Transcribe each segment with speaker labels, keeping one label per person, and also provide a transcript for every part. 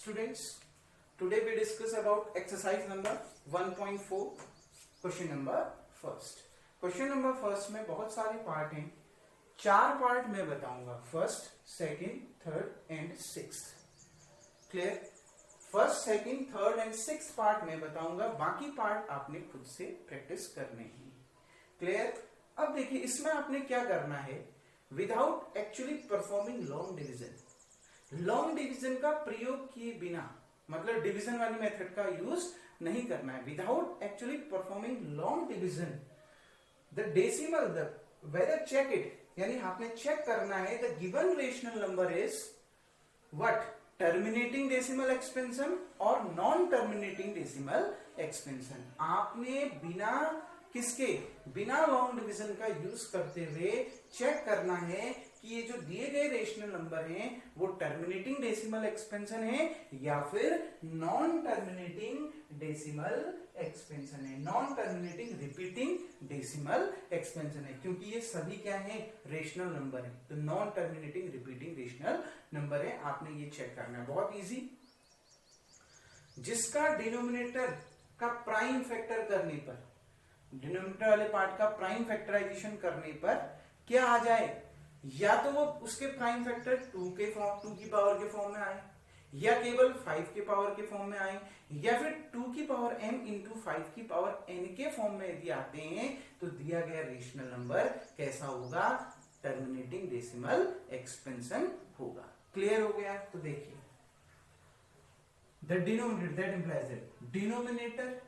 Speaker 1: Students, today we discuss about exercise number 1.4, question number first. Question number first में बहुत सारे part हैं, 4 part मैं बताऊंगा, first, second, third and sixth. Clear? First, second, third and sixth part मैं बताऊंगा, बाकी पार्ट आपने खुद से प्रैक्टिस करने हैं। क्लियर? अब देखिए, इसमें आपने क्या करना है, without actually performing long division, long division का प्रयोग किए बिना, मतलब डिवीजन वाली मेथड का यूज नहीं करना है। Without actually performing long division, the decimal, the whether check it, यानी आपने चेक करना है the given rational number is what, terminating decimal expansion और नॉन टर्मिनेटिंग डेसिमल एक्सपेंशन। आपने बिना किसके, बिना लॉन्ग डिवीजन का यूज करते हुए चेक करना है कि ये जो दिए गए रेशनल नंबर हैं वो टर्मिनेटिंग डेसिमल एक्सपेंशन है या फिर नॉन टर्मिनेटिंग डेसिमल एक्सपेंशन है, non terminating repeating decimal expansion है, क्योंकि ये सभी क्या है, रेशनल नंबर है, तो non terminating repeating rational number है। आपने ये चेक करना है, बहुत इजी। जिसका डिनोमिनेटर का प्राइम फैक्टर करने पर, डिनोमिनेटर वाले पार्ट का प्राइम फैक्टराइजेशन करने पर क्या आ जाए, या तो वो उसके प्राइम फैक्टर 2 के फॉर्म, 2 की पावर के फॉर्म में आए, या केवल 5 के पावर के फॉर्म में आए, या फिर 2 की पावर m इंटू 5 की पावर n के फॉर्म में यदि आते हैं, तो दिया गया रेशनल नंबर कैसा होगा, टर्मिनेटिंग डेसिमल एक्सपेंशन होगा। क्लियर हो गया? तो देखिए, the denominator, that implies that denominator,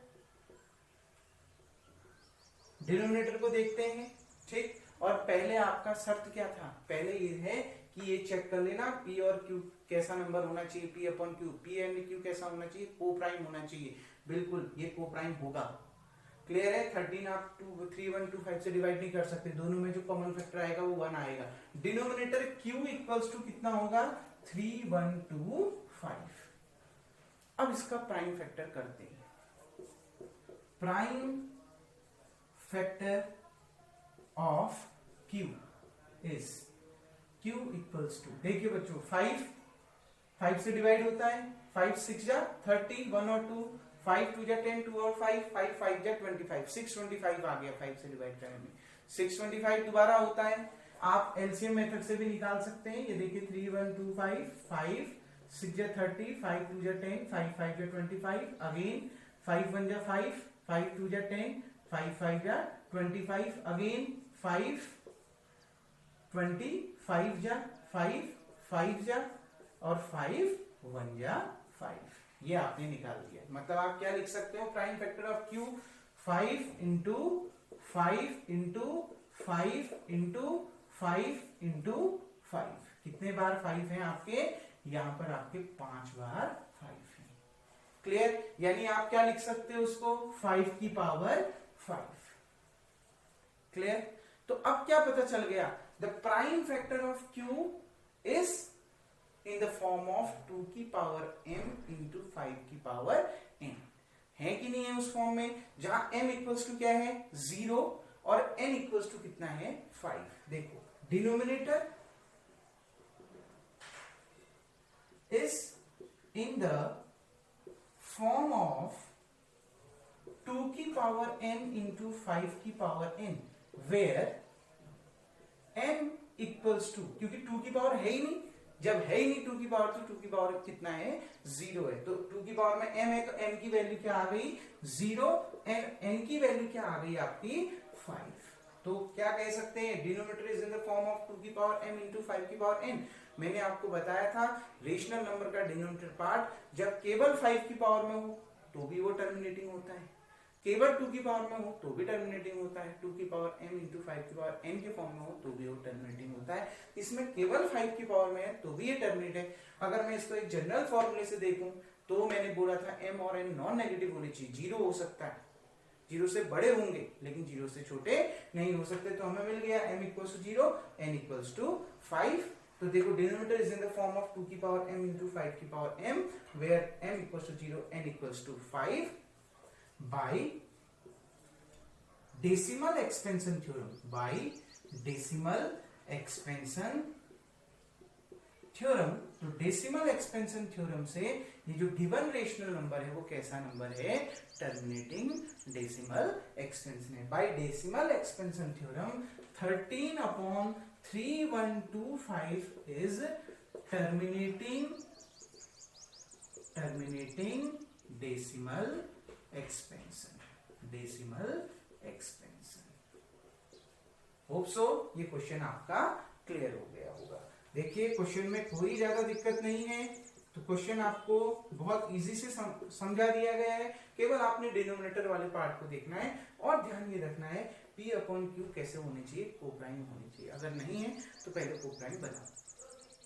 Speaker 1: denominator को देखते हैं, ठीक। और पहले आपका शर्त क्या था, पहले ये है कि ये चेक कर लेना p और q कैसा नंबर होना चाहिए, p upon q, p and q कैसा होना चाहिए, को प्राइम होना चाहिए। बिल्कुल ये को प्राइम होगा। क्लियर है? 13 आप 3,1,2,5 से डिवाइड नहीं कर सकते, दोनों में जो कॉमन फैक्टर आएगा वो 1 आएगा। डिनोमिनेटर q इक्वल्स टू कितना होगा, 3,1,2,5। अब इसका प्राइम फैक्टर करते हैं। Prime factor of q is q equals to, देखिए बच्चों, 5 से डिवाइड होता है, 5 6 जा 30, 1 और 2, 5 2 जा 10, 2 और 5, 5 5 जा 25, 625 आ गया 5 से डिवाइड करने में। 625 दोबारा होता है, आप एलसीएम मेथड से भी निकाल सकते हैं। ये देखिए 3 1 2 5, 5 6 जा 30, 5 2 जा 10, 5 5 जा 25, अगेन 5 1 जा 5, 5 2 जा 10, 5 5 जा 25, अगेन 5 20, 5 जा 5, 5 जा और 5 1 जा 5। ये आपने निकाल दिया। मतलब आप क्या लिख सकते हो, prime factor of Q 5 into 5 into 5 into 5 into 5। कितने बार 5 हैं आपके, यहां पर आपके 5 बार 5 हैं। क्लियर? यानी आप क्या लिख सकते हो उसको, 5 की पावर 5। क्लियर? तो अब क्या पता चल गया, the prime factor of q is in the form of 2 की पावर m इंटू 5 की पावर n। है कि नहीं है उस फॉर्म में, जहां m इक्वल्स टू क्या है, 0 और n इक्वल्स टू कितना है, 5। देखो, denominator is in the form of 2 की पावर m इंटू 5 की power n, where m equals to, क्योंकि 2 की पावर है ही नहीं, जब है ही नहीं 2 की पावर, तो 2 की पावर कितना है, 0 है, तो 2 की पावर में m है, तो m की वैल्यू क्या आ गई, 0, एंड n की वैल्यू क्या आ गई आपकी, 5। तो क्या कह सकते हैं, denominator is in the form of 2 की पावर m इंटू 5 की पावर n। मैंने आपको बताया था, रेशनल नंबर का डिनोमिनेटर पार्ट जब केवल 5 की पावर में हो तो भी वो टर्मिनेटिंग होता है, केवल 2 की पावर में हो तो भी टर्मिनेटिंग होता है, 2 की पावर m इंटू 5 की पावर n के फॉर्म में हो तो भी वो टर्मिनेटिंग होता है। इसमें केवल 5 की पावर में है तो भी ये टर्मिनेट है। अगर मैं इसको एक जनरल फॉर्मूले से देखूं, तो मैंने बोला था m और n नॉन नेगेटिव होने चाहिए, 0 हो सकता है, 0 से बड़े होंगे लेकिन 0 से छोटे नहीं हो सकते। तो हमें मिल गया m equals to 0, n equals to 5। तो देखो, denominator is in the form of 2 की पावर m इंटू 5 की power m, where m equals to 0, n equals to 5 by decimal expansion theorem, by decimal expansion theorem, तो decimal expansion theorem से ये जो given rational number है वो कैसा number है, टर्मिनेटिंग डेसिमल एक्सपेंशन है। By decimal expansion theorem 13/3125 is terminating decimal expansion, hope so ये क्वेश्चन आपका क्लियर हो गया होगा। देखिए क्वेश्चन में कोई ज्यादा दिक्कत नहीं है, तो क्वेश्चन आपको बहुत इजी से समझा दिया गया है, केवल आपने डिनोमिनेटर वाले पार्ट को देखना है और ध्यान ये रखना है P/Q कैसे होनी चाहिए, कोप्राइम होनी चाहिए, अगर नहीं है तो पहले कोप्राइम बनाओ।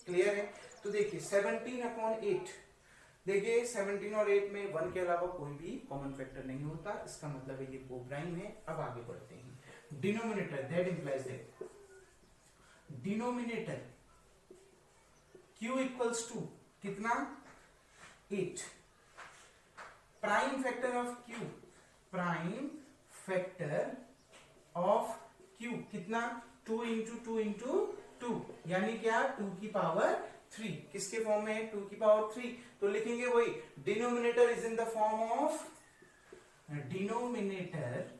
Speaker 1: क्लियर है? तो देखिए 17/8, देखिए 17 और 8 में 1 के अलावा कोई भी कॉमन फैक्टर नहीं होता, इसका मतलब है ये कोप्राइम है। अब आगे बढ़ते हैं, denominator, that implies that denominator Q equals to कितना, 8, prime factor of Q, prime factor of Q कितना, 2 इंटू 2 इंटू 2, यानी क्या 2 की पावर 3, किसके फॉर्म में है, 2 की पावर 3, तो लिखेंगे वही denominator is in the form of, denominator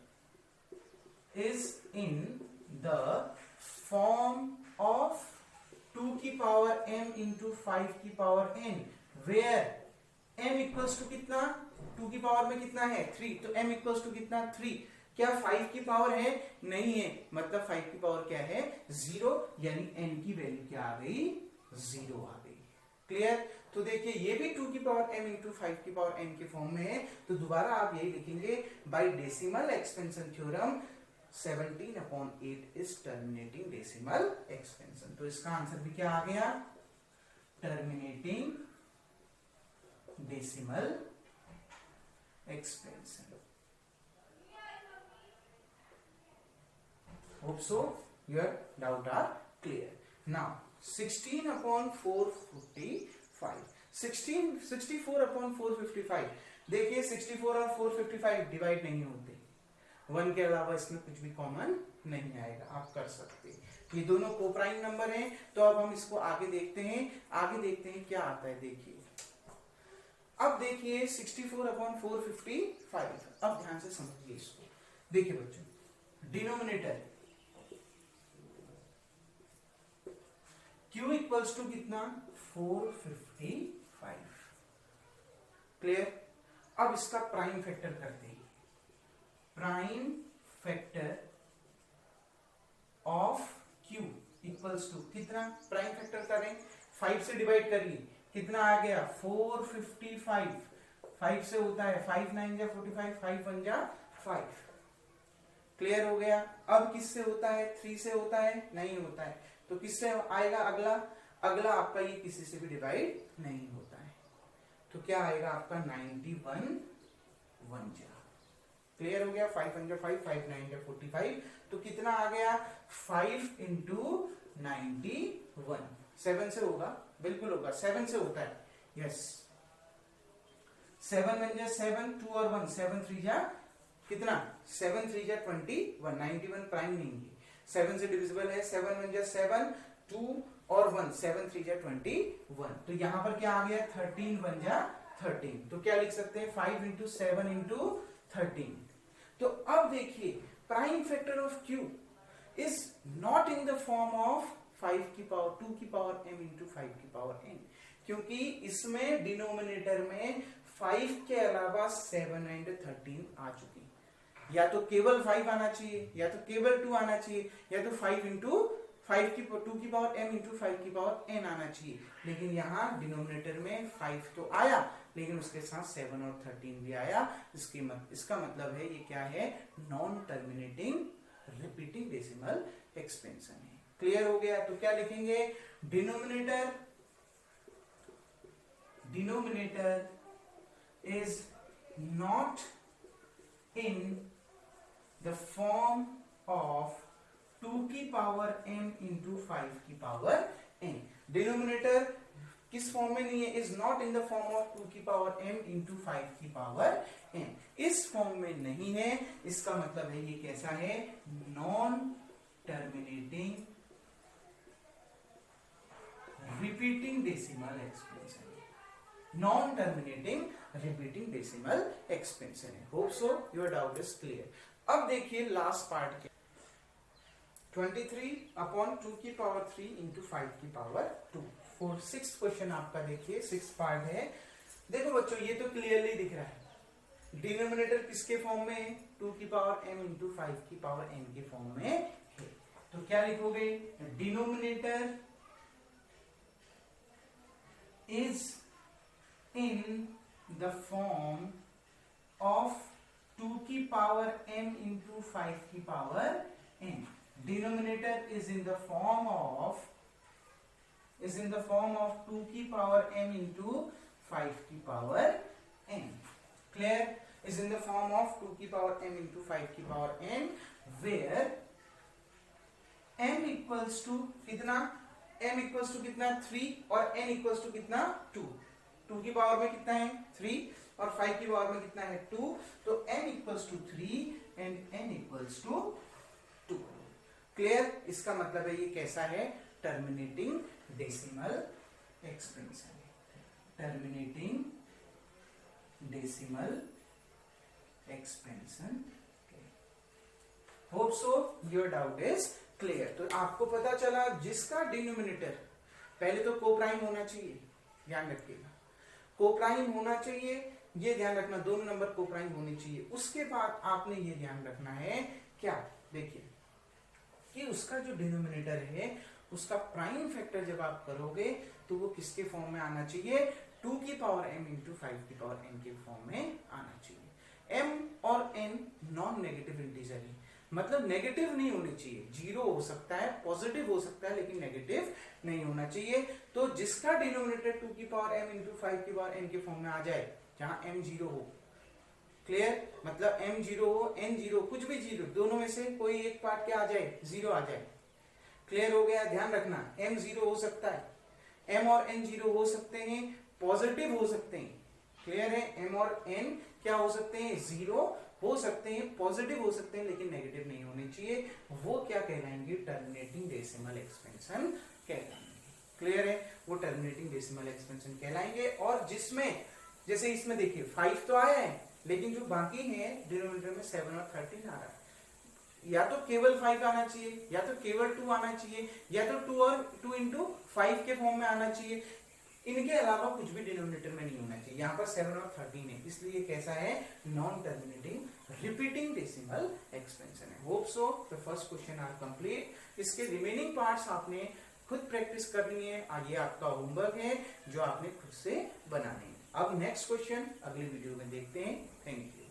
Speaker 1: is in the form of 2 की पावर m इंटू 5 की power n, where m equals to कितना, 2 की पावर में कितना है 3, तो m इक्वल्स टू कितना 3, क्या 5 की पावर है, नहीं है, मतलब 5 की पावर क्या है 0, यानी n की वैल्यू क्या आ गई, 0 आ गई। क्लियर? तो देखिए ये भी 2 की पावर m इंटू 5 की पावर n के फॉर्म में है, तो दोबारा आप यही लिखेंगे by decimal expansion theorem 17/8 is terminating decimal expansion. तो इसका आंसर भी क्या आ गया, terminating decimal expansion. Hope so your doubt are clear. Now 16/455, 64/455, देखिए 64 और 455 डिवाइड नहीं होते, 1 के अलावा इसमें कुछ भी कॉमन नहीं आएगा, आप कर सकते हैं। ये दोनों कोप्राइम नंबर हैं, तो अब हम इसको आगे देखते हैं, क्या आता है। देखिए अब देखिए 64/455, अब ध्यान से समझिए इसको। देखिए बच्चों, डिनोमिनेटर Q इक्वल्स टू कितना, 455। क्लियर? अब इसका प्राइम फैक्टर करते हैं, prime factor of Q equals to कितना, प्राइम फैक्टर करें 5 से डिवाइड करिए, कितना आ गया 455, 5 से होता है 5 9 जा 45, 5 1 जा 5। क्लियर हो गया? अब किससे होता है, 3 से होता है, नहीं होता है, तो किससे आएगा अगला आपका ये किसी से भी डिवाइड नहीं होता है, तो क्या आएगा आपका 91 1 जा। क्लियर हो गया? 5 1 जा 5, 5 9 जा 45, तो कितना आ गया 5 इंटू 91, 7 से होगा, बिल्कुल होगा, 7 से होता है, यस 7 1 जा 7, 2 और 1, 7 3 जा कितना, 7 3 जा 21, 91 प्राइम नहीं है, 7 से डिविजिबल है, 7 1 जा 7, 2 और 1, 7 3 जा 21, तो यहां पर क्या आ गया 13 1 जा 13, तो क्या लिख सकते हैं 5 इंटू 7 इंटू 13। तो अब देखिए prime factor of Q is not in the form of 5 की पावर 2 की पावर m इंटू 5 की पावर n, क्योंकि इसमें डिनोमिनेटर में 5 के अलावा 7 एंड 13 आ चुकी, या तो केवल 5 आना चाहिए, या तो केवल 2 आना चाहिए, या तो 5 इंटू 5 की 2 की पावर m इंटू 5 की पावर n आना चाहिए, लेकिन यहाँ डिनोमिनेटर में 5 तो आया, लेकिन उसके साथ 7 और 13 भी आया, इसका मतलब है ये क्या है, non terminating repeating decimal expansion है। क्लियर हो गया? तो क्या लिखेंगे, denominator is not in the form of 2 की पावर m इंटू 5 की पावर n। डिनोमिनेटर किस फॉर्म में नहीं है, is not in the form of 2 की पावर m इंटू 5 की पावर n, इस फॉर्म में नहीं है, इसका मतलब है ये कैसा है, non terminating repeating decimal expansion, non terminating repeating decimal expansion है। Hope so your doubt is clear. अब देखिए लास्ट पार्ट के 23/2 की पावर 3 इंटू 5 की पावर 2। 6th क्वेश्चन आपका देखिए 6th पार्ट है। देखो बच्चों ये तो क्लियरली दिख रहा है, डिनोमिनेटर किसके फॉर्म में है, 2 की पावर m इंटू 5 की पावर n के फॉर्म में है। तो क्या लिखोगे, denominator is in the form of 2 की पावर m इंटू 5 की power n। denominator is in the form of 2 की पावर m into 5 की power n। clear? is in the form of 2 की पावर m into 5 की power n where m equals to कितना, m equals to कितना 3 और n equals to कितना 2। 2 की power में कितना है 3 और 5 की पावर में कितना है 2। तो m equals to 3 and n equals to 2। Clear? इसका मतलब है ये कैसा है, terminating decimal expansion, terminating decimal expansion. Hope so your doubt is clear. तो आपको पता चला जिसका डिनोमिनेटर, पहले तो कोप्राइम होना चाहिए, ध्यान रखिएगा कोप्राइम होना चाहिए, ये ध्यान रखना दोनों नंबर कोप्राइम होने चाहिए। उसके बाद आपने ये ध्यान रखना है क्या, देखिए कि उसका जो डिनोमिनेटर है उसका प्राइम फैक्टर जब आप करोगे तो वो किसके फॉर्म में आना चाहिए, 2 की पावर m इंटू 5 की पावर n के फॉर्म में आना चाहिए। m और n नॉन नेगेटिव इंटीजर है, मतलब नेगेटिव नहीं होनी चाहिए, जीरो हो सकता है, पॉजिटिव हो सकता है, लेकिन नेगेटिव नहीं होना चाहिए। तो जिसका डिनोमिनेटर 2 की पावर m इंटू 5 की पावर n के फॉर्म में आ जाए, जहां m जीरो हो, क्लियर, मतलब m जीरो हो n जीरो, कुछ भी जीरो, दोनों में से कोई एक पार्ट क्या आ जाए, जीरो आ जाए। क्लियर हो गया? ध्यान रखना m जीरो हो सकता है, m और n जीरो हो सकते हैं, पॉजिटिव हो सकते हैं। क्लियर है? m और n क्या हो सकते हैं, जीरो हो सकते हैं, पॉजिटिव हो सकते हैं, लेकिन नेगेटिव नहीं होने चाहिए। वो क्या कहलाएंगे, टर्मिनेटिंग डेसिमल एक्सपेंशन कहलाएंगे। क्लियर है? वो टर्मिनेटिंग डेसिमल एक्सपेंशन कहलाएंगे। और जिसमें जैसे इसमें देखिए 5 तो आया है, लेकिन जो बाकी है डिनोमिनेटर में 7 और 13 आ रहा है, या तो केवल 5 आना चाहिए, या तो केवल 2 आना चाहिए, या तो 2 और 2 इंटू 5 के फॉर्म में आना चाहिए। इनके अलावा कुछ भी डिनोमिनेटर में नहीं होना चाहिए। यहाँ पर 7 और 13 है, इसलिए कैसा है, non terminating repeating decimal expansion है। Hope so the first question are complete. इसके रिमेनिंग पार्ट्स आपने खुद प्रैक्टिस करनी है, और ये आपका होमवर्क है जो आपने खुद से बनाने हैं। अब नेक्स्ट क्वेश्चन अगले वीडियो में देखते हैं। Thank you.